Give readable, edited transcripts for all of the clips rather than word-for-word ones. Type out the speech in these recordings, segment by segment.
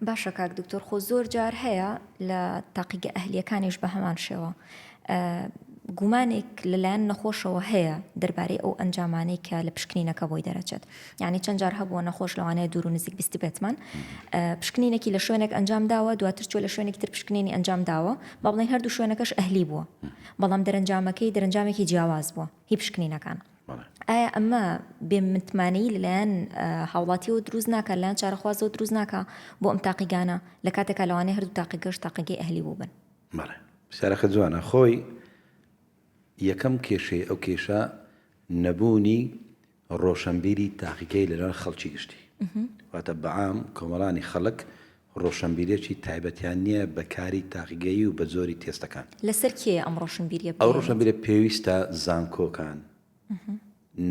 باشە کاک دکتۆر خۆ زۆر جار هەیە لە تاقیگە ئەهلیەکانیش بە هەمان شێوە گومانێک لەلایەن نەخۆشەوە هەیە دەربارەی ئەو ئەنجامانەی کە لە پشکنینەکە بۆی دەرەچێت یعنی چەند جار هەبووە نەخۆش لەوانەیە دوور و نزیک بیستی بێتمان پشکنینێکی لە شوێنێک ئەنجام داوە دواتر چۆ لە شوێنێکی تر پشکنینی ئەنجام داوە با بڵێن هەردوو شوێنەکەش ئەهلی بووە بەڵام دەرەنجامێکی جیاواز بووە هی پشکنینەکان ئایا ئەمە بێمتمانەی لەلایەن هاوڵاتیەوە دروست ناکە لەلایەن چارەخوازەوە دروست ناکە بۆ ئەم تاقیگانە لە کاتێکا لەوانەیە هەردوو تاقیگەش تاقیگەی ئەهلی بوو بن بەڵێ پرسیارەکە جوانە خۆی یەکەم کێشەی ئەو کێشە نەبوونی ڕۆشنبیری تاقیگەی لەلایەن خەڵکی گشتی واتە بەعام کۆمەڵانی خەڵک ڕۆشنبیرێکی تایبەتیان نییە بە کاری تاقیگەیی و بە زۆری تێستەکان لەسەر کێ ئەم ڕۆشنبیریە ئەو ڕۆشنبیرە پێویستە زانکۆکان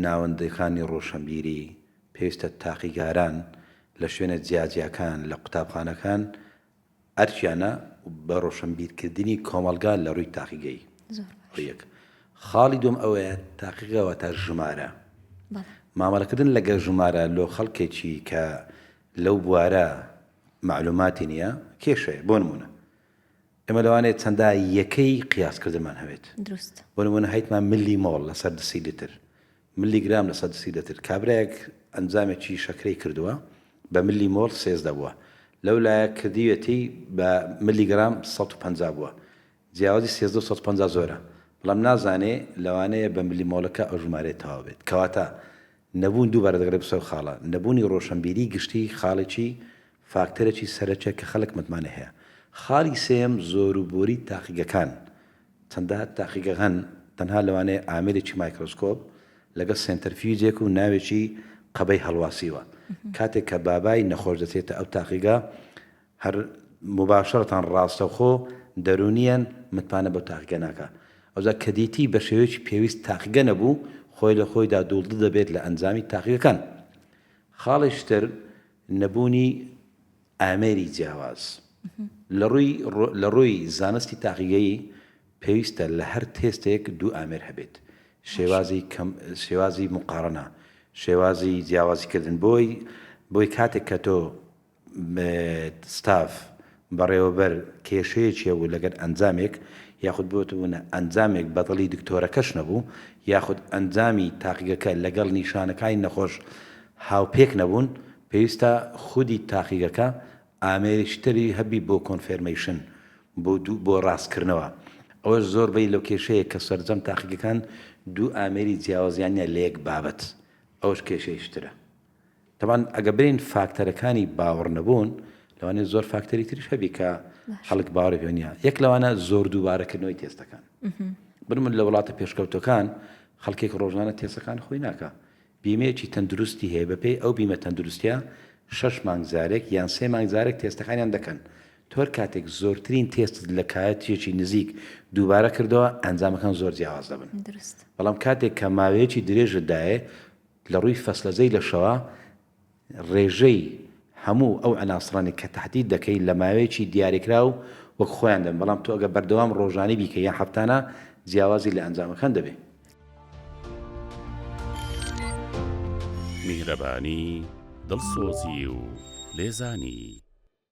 ناوەندەکانی ڕۆشنبیری پێویستە تاقیگاران لە شوێنە جیاجیەکان لە قوتابخانەکان ئەرچیانە بە ڕۆشنبیرکردنی کۆمەلگا لە ڕووی تاقیگەی ڕوویەک خاڵی دوم ئەوەیە تاقیگەوە تا ژمارە مامەڵەکردن لەگە ژمارە لۆ خەڵکێکی کە لەو بوارە معلوماتی نییە کێشەیە بۆ نمونە ئێمە لەوانەیە چەندە یەکەی قیاسکردمان هەوێت بۆ نمونە هەیتمان ملی مۆڵ لەسەر دسی لتر ملیگرام لەسەر دسی لتر کابرایەک ئەنجامێکی شەکرەی کردووە بە ملی مۆڵ 13 بووە لەو لایە کردیوەتی بە ملیگرام 150 بووە جیاوازی 150 زۆرە بەڵام نازانێ لەوانەیە بە ملی مۆڵەکە ئەو ژمارەیە تەواو بێت کەواتە نەبوون دووبارە دەگرێت بسەو خاڵە نەبوونی ڕۆشنبیری گشتی خاڵێکی فاکتەرێکی سەرەکیە کە خەڵک متمانە هەیە خاڵی سێم زۆروبۆری تاقیگەکان چەندە تاقیگەکان تەنها لەوانەیە ئامێرێکی مایکرۆسکۆپ لەگە سنتەرفیوجێک و ناوێکی قەبەی هەڵواسیوە کاتێک کە بابای نەخۆش دەچێتە ئەو تاقیگا هەر مباشرەتان ڕاستەوخۆ دەرونیان متمانە بە تاقیگە ناکە ئەوجا کە دیتی بە شێوەیەکی پێویست تاقیگە نەبوو خۆی لە خۆیدا دوڵدە دەبێت لە ئەنجامی تاقیگەکان خاڵیشتر نەبوونی ئامێری جیاواز لە ڕووی زانستی تاقیگەیی پێویستە لە هەر تێستێک دوو ئامێر هەبێت شێوازی مقارنە شێوازی جیاوازیکردن بۆی کاتێک کە تۆ ستاف بەڕێوەبەر کێشەیەکیە و لەگەر ئەنجامێک یاخود بۆ بوونە ئەنجامێک بەدڵی دکتۆرەکەش نەبوو یاخود ئەنجامی تاقیگەکە لەگەڵ نیشانەکانی نەخۆش هاوپێک نەبوون پێویستە خودی تاقیگەکە ئامێریشتری هەبی بۆ کۆنفێرمیشن بۆ ڕاستکردنەوە ئەوەش زۆربەی لەو کێشەیە کە سەرجەم تاقیگەکان دوو ئامێری جیاوازیانە لە یەک بابەت ئەوش کێشەیشترە تەمان ئەگە برین فاکتەرەکانی باوەڕ نەبوون لەوانێ زۆر فاکتەری تریش هەبی کە خەڵک باوەڕی پێ نییە یەک لەوانە زۆر دووبارەکردنەوەی تێستەکان برمن لە وڵاتە پێشکەوتەکان خەڵکێک ڕۆژانە تێستەکان خۆی ناکە بیمەیەکی تەندروستی هەیە بەپێی ئەو بیمە تەندروستیە 6 مانگ جارێک یان 3 مانگ جارێک تێستەکانیان دەکەن تۆر کاتێک زۆرترین تێست لە کایەتێکی نزیک دووبارە کردەوە ئەنجامەکان زۆر جیاواز دەبن بەڵام کاتێک کە ماوەیەکی درێژدایە لە ڕووی فەسلەزەی لەشەوە ڕێژەی هەموو ئەو عناسرانی کە تهدید دەکەی لە ماوەیەکی دیاریکرا و وەک خۆیان دەن بەڵام تۆ ئەگە بەردەوام ڕۆژانەی بیکە یان هەفتانە جیاوازی لە ئەنجامەکان دەبێت میهرەبانی دڵسۆزی و لێزانی